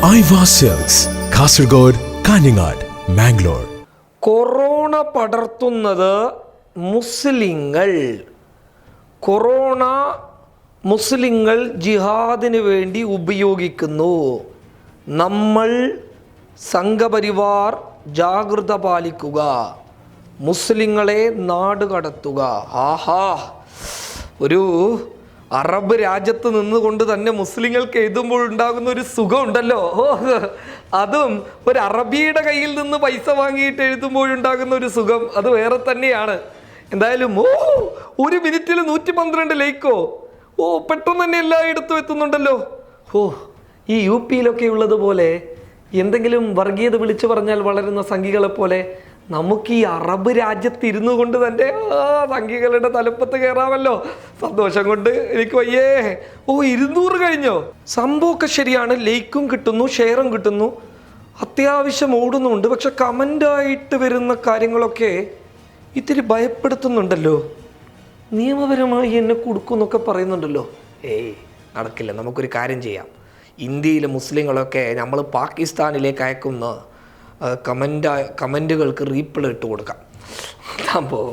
Aiwa Silks, Kasargod, Kanhangad, Mangalore. Corona പടർത്തുന്നത് മുസ്ലിങ്ങൾ. Corona മുസ്ലിങ്ങൾ ജിഹാദിന് വേണ്ടി ഉപയോഗിക്കുന്നു. നമ്മൾ സംഘപരിവാർ ജാഗ്രത പാലിക്കുക, മുസ്ലിങ്ങളെ നാട് കടത്തുക. ആഹാ, ഒരു അറബ് രാജ്യത്ത് നിന്നുകൊണ്ട് തന്നെ മുസ്ലിങ്ങൾക്ക് എഴുതുമ്പോൾ ഉണ്ടാകുന്ന ഒരു സുഖം ഉണ്ടല്ലോ. അതും ഒരു അറബിയുടെ കയ്യിൽ നിന്ന് പൈസ വാങ്ങിയിട്ട് എഴുതുമ്പോഴുണ്ടാകുന്ന ഒരു സുഖം അത് വേറെ തന്നെയാണ്. എന്തായാലും ഒരു മിനിറ്റിൽ 112 ലൈക്കോ, പെട്ടെന്ന് തന്നെ എല്ലായിടത്തും എത്തുന്നുണ്ടല്ലോ. ഈ യു പിയിലൊക്കെ ഉള്ളതുപോലെ എന്തെങ്കിലും വർഗീയത വിളിച്ചു പറഞ്ഞാൽ വളരുന്ന സംഘികളെ പോലെ നമുക്ക് ഈ അറബ് രാജ്യത്ത് ഇരുന്നു കൊണ്ട് തന്നെ സംഘികളുടെ തലപ്പത്ത് കയറാമല്ലോ. സന്തോഷം കൊണ്ട് എനിക്ക് വയ്യേ. 200 കഴിഞ്ഞോ? സംഭവമൊക്കെ ശരിയാണ്. ലൈക്കും കിട്ടുന്നു, ഷെയറും കിട്ടുന്നു, അത്യാവശ്യം ഓടുന്നുണ്ട്. പക്ഷെ കമൻ്റായിട്ട് വരുന്ന കാര്യങ്ങളൊക്കെ ഇത്തിരി ഭയപ്പെടുത്തുന്നുണ്ടല്ലോ. നിയമപരമായി എന്നെ കൊടുക്കുമെന്നൊക്കെ പറയുന്നുണ്ടല്ലോ. നടക്കില്ല. നമുക്കൊരു കാര്യം ചെയ്യാം. ഇന്ത്യയിലെ മുസ്ലിങ്ങളൊക്കെ നമ്മൾ പാകിസ്ഥാനിലേക്ക് അയക്കുന്ന കമൻറ്റുകൾക്ക് റീപ്ലൈ ഇട്ട് കൊടുക്കാം. അപ്പോൾ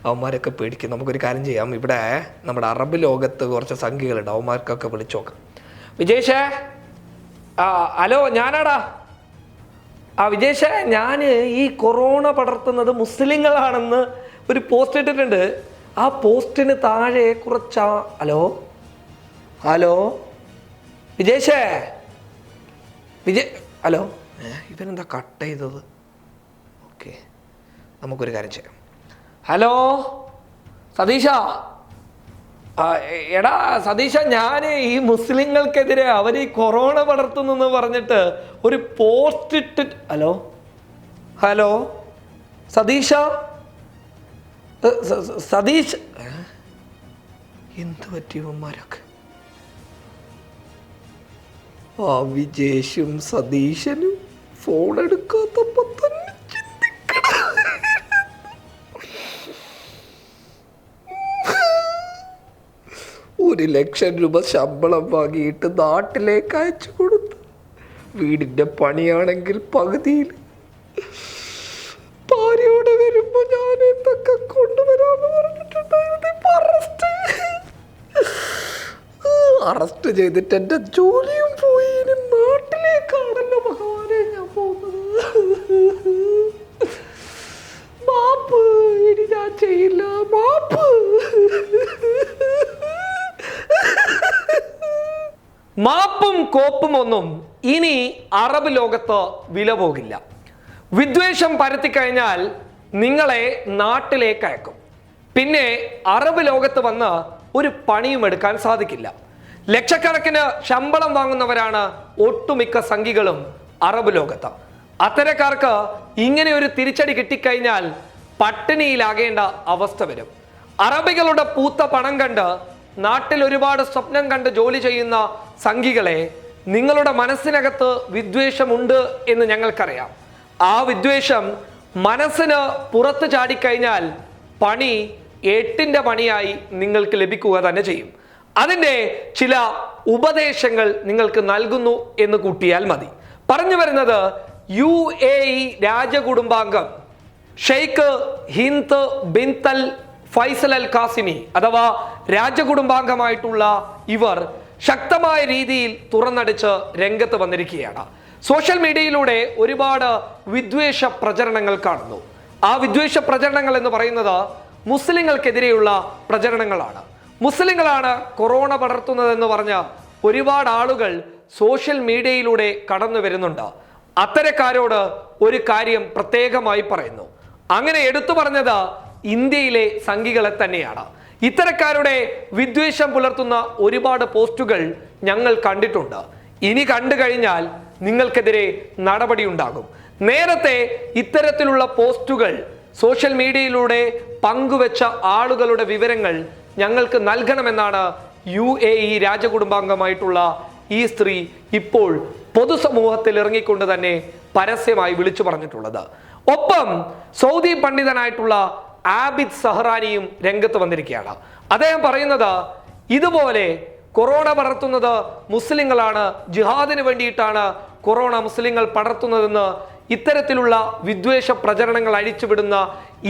അവന്മാരൊക്കെ പേടിക്കും. നമുക്കൊരു കാര്യം ചെയ്യാം. ഇവിടെ നമ്മുടെ അറബ് ലോകത്ത് കുറച്ച് സംഖ്യകളുണ്ട്, അവന്മാർക്കൊക്കെ വിളിച്ചു നോക്കാം. വിജേഷേ, ഹലോ, ഞാനാടാ. വിജേഷേ, ഞാൻ ഈ കൊറോണ പടർത്തുന്നത് മുസ്ലിങ്ങളാണെന്ന് ഒരു പോസ്റ്റ് ഇട്ടിട്ടുണ്ട്. ആ പോസ്റ്റിന് താഴെ കുറച്ച് ഹലോ വിജേഷേ, ഹലോ, ഇവനെന്താ കട്ട് ചെയ്തത്? ഓക്കെ, നമുക്കൊരു കാര്യം ചെയ്യാം. ഹലോ സതീഷ, എടാ സതീഷ, ഞാൻ ഈ മുസ്ലിങ്ങൾക്കെതിരെ അവർ ഈ കൊറോണ പടർത്തുന്നെന്ന് പറഞ്ഞിട്ട് ഒരു പോസ്റ്റ് ഇട്ടിട്ട്. ഹലോ സതീഷ, സതീഷ്, എന്ത് പറ്റിയവന്മാരൊക്കെ? വിജേഷും സതീശനും ഫോൺ എടുക്കാത്തപ്പോ തന്നെ ചിന്തിക്കണം. ₹1,00,000 ശമ്പളം വാങ്ങിയിട്ട് നാട്ടിലേക്ക് അയച്ചു കൊടുത്തു. വീടിന്റെ പണിയാണെങ്കിൽ പകുതിയിൽ. ഭാര്യയോടെ വരുമ്പോ ഞാൻ എന്തൊക്കെ കൊണ്ടുവരാന്ന് പറഞ്ഞിട്ടുണ്ടായിരുന്നു. അറസ്റ്റ് ചെയ്തിട്ട് എൻ്റെ ജോലിയും പോയി. ഇനി നാട്ടിലേക്കാണല്ലോ ഭഗവാനെ ഞാൻ പോകുന്നത്. മാപ്പ്, ഇനി ഞാൻ ചെയ്യില്ല. മാപ്പ്. മാപ്പും കോപ്പും ഒന്നും ഇനി അറബ് ലോകത്ത് വില പോകില്ല. വിദ്വേഷം പരത്തിക്കഴിഞ്ഞാൽ നിങ്ങളെ നാട്ടിലേക്ക് അയക്കും. പിന്നെ അറബ് ലോകത്ത് വന്ന് ഒരു പണിയും എടുക്കാൻ സാധിക്കില്ല. ലക്ഷക്കണക്കിന് ശമ്പളം വാങ്ങുന്നവരാണ് ഒട്ടുമിക്ക സംഘികളും അറബ് ലോകത്ത്. അത്തരക്കാർക്ക് ഇങ്ങനെ ഒരു തിരിച്ചടി കിട്ടിക്കഴിഞ്ഞാൽ പട്ടിണിയിലാകേണ്ട അവസ്ഥ വരും. അറബികളുടെ പൂത്ത പണം കണ്ട് നാട്ടിൽ ഒരുപാട് സ്വപ്നം കണ്ട് ജോലി ചെയ്യുന്ന സംഘികളെ, നിങ്ങളുടെ മനസ്സിനകത്ത് വിദ്വേഷമുണ്ട് എന്ന് ഞങ്ങൾക്കറിയാം. ആ വിദ്വേഷം മനസ്സിന് പുറത്ത് ചാടിക്കഴിഞ്ഞാൽ പണി 8ന്റെ പണിയായി നിങ്ങൾക്ക് ലഭിക്കുക തന്നെ ചെയ്യും. അതിൻ്റെ ചില ഉപദേശങ്ങൾ നിങ്ങൾക്ക് നൽകുന്നു എന്ന് കൂട്ടിയാൽ മതി. പറഞ്ഞു വരുന്നത് UAE രാജകുടുംബാംഗം ഷെയ്ഖ് ഹിന്ദ് ബിൻതൽ ഫൈസൽ അൽ കാസിമി അഥവാ രാജകുടുംബാംഗമായിട്ടുള്ള ഇവർ ശക്തമായ രീതിയിൽ തുറന്നടിച്ച് രംഗത്ത് വന്നിരിക്കുകയാണ്. സോഷ്യൽ മീഡിയയിലൂടെ ഒരുപാട് വിദ്വേഷ പ്രചരണങ്ങൾ കാണുന്നു. ആ വിദ്വേഷ പ്രചരണങ്ങൾ എന്ന് പറയുന്നത് മുസ്ലിങ്ങൾക്കെതിരെയുള്ള പ്രചരണങ്ങളാണ്. മുസ്ലിങ്ങളാണ് കൊറോണ പടർത്തുന്നതെന്ന് പറഞ്ഞ ഒരുപാട് ആളുകൾ സോഷ്യൽ മീഡിയയിലൂടെ കടന്നു വരുന്നുണ്ട്. അത്തരക്കാരോട് ഒരു കാര്യം പ്രത്യേകമായി പറയുന്നു. അങ്ങനെ എടുത്തു പറഞ്ഞത് ഇന്ത്യയിലെ സംഘികളെ തന്നെയാണ്. ഇത്തരക്കാരുടെ വിദ്വേഷം പുലർത്തുന്ന ഒരുപാട് പോസ്റ്റുകൾ ഞങ്ങൾ കണ്ടിട്ടുണ്ട്. ഇനി കണ്ടു കഴിഞ്ഞാൽ നിങ്ങൾക്കെതിരെ നടപടി ഉണ്ടാകും. നേരത്തെ ഇത്തരത്തിലുള്ള പോസ്റ്റുകൾ സോഷ്യൽ മീഡിയയിലൂടെ പങ്കുവെച്ച ആളുകളുടെ വിവരങ്ങൾ ഞങ്ങൾക്ക് നൽകണമെന്നാണ് UAE രാജകുടുംബാംഗമായിട്ടുള്ള ഈ സ്ത്രീ ഇപ്പോൾ പൊതുസമൂഹത്തിൽ ഇറങ്ങിക്കൊണ്ട് തന്നെ പരസ്യമായി വിളിച്ചു പറഞ്ഞിട്ടുള്ളത്. ഒപ്പം സൗദി പണ്ഡിതനായിട്ടുള്ള ആബിദ് സഹ്റാനിയും രംഗത്ത് വന്നിരിക്കുകയാണ്. അദ്ദേഹം പറയുന്നത് ഇതുപോലെ കൊറോണ പടർത്തുന്നത് മുസ്ലിങ്ങളാണ്, ജിഹാദിന് വേണ്ടിയിട്ടാണ് കൊറോണ മുസ്ലിങ്ങൾ പടർത്തുന്നതെന്ന് ഇത്തരത്തിലുള്ള വിദ്വേഷ പ്രചരണങ്ങൾ അഴിച്ചുവിടുന്ന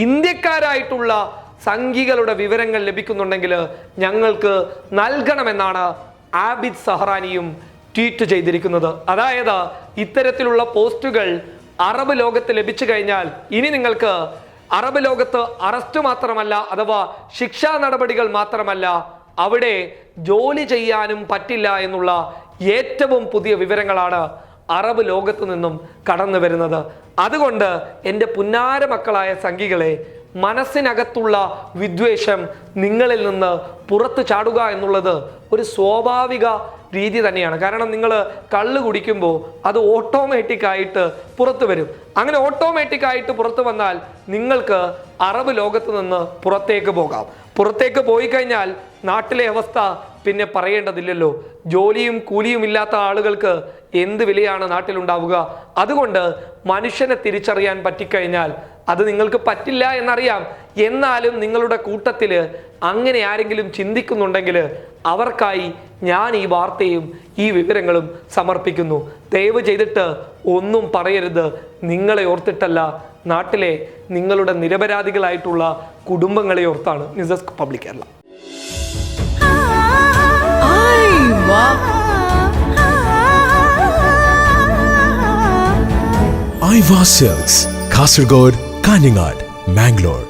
ഇന്ത്യക്കാരായിട്ടുള്ള സംഘികളുടെ വിവരങ്ങൾ ലഭിക്കുന്നുണ്ടെങ്കിൽ ഞങ്ങൾക്ക് നൽകണമെന്നാണ് ആബിദ് സഹറാനിയും ട്വീറ്റ് ചെയ്തിരിക്കുന്നത്. അതായത് ഇത്തരത്തിലുള്ള പോസ്റ്റുകൾ അറബ് ലോകത്ത് ലഭിച്ചു കഴിഞ്ഞാൽ ഇനി നിങ്ങൾക്ക് അറബ് ലോകത്ത് അറസ്റ്റ് മാത്രമല്ല, അഥവാ ശിക്ഷാ നടപടികൾ മാത്രമല്ല, അവിടെ ജോലി ചെയ്യാനും പറ്റില്ല എന്നുള്ള ഏറ്റവും പുതിയ വിവരങ്ങളാണ് അറബ് ലോകത്ത് നിന്നും കടന്നു വരുന്നത്. അതുകൊണ്ട് എൻ്റെ പുന്നാര മക്കളായ സംഘികളെ, മനസ്സിനകത്തുള്ള വിദ്വേഷം നിങ്ങളിൽ നിന്ന് പുറത്തു ചാടുക എന്നുള്ളത് ഒരു സ്വാഭാവിക രീതി തന്നെയാണ്. കാരണം നിങ്ങൾ കള്ള് കുടിക്കുമ്പോൾ അത് ഓട്ടോമാറ്റിക്കായിട്ട് പുറത്തു വരും. അങ്ങനെ ഓട്ടോമാറ്റിക്കായിട്ട് പുറത്തു വന്നാൽ നിങ്ങൾക്ക് അറബ് ലോകത്ത് നിന്ന് പുറത്തേക്ക് പോകാം. പുറത്തേക്ക് പോയി കഴിഞ്ഞാൽ നാട്ടിലെ അവസ്ഥ പിന്നെ പറയേണ്ടതില്ലല്ലോ. ജോലിയും കൂലിയും ഇല്ലാത്ത ആളുകൾക്ക് എന്ത് വിലയാണ് നാട്ടിലുണ്ടാവുക? അതുകൊണ്ട് മനുഷ്യനെ തിരിച്ചറിയാൻ പറ്റിക്കഴിഞ്ഞാൽ, അത് നിങ്ങൾക്ക് പറ്റില്ല എന്നറിയാം, എന്നാലും നിങ്ങളുടെ കൂട്ടത്തിൽ അങ്ങനെ ആരെങ്കിലും ചിന്തിക്കുന്നുണ്ടെങ്കിൽ അവർക്കായി ഞാൻ ഈ വാർത്തയും ഈ വിവരങ്ങളും സമർപ്പിക്കുന്നു. ദയവ് ചെയ്തിട്ട് ഒന്നും പറയരുത്. നിങ്ങളെ ഓർത്തിട്ടല്ല, നാട്ടിലെ നിങ്ങളുടെ നിരപരാധികളായിട്ടുള്ള കുടുംബങ്ങളെ ഓർത്താണ്. News desk public Kerala. Aiva Silks, Kasargod, Kaningad, Mangalore.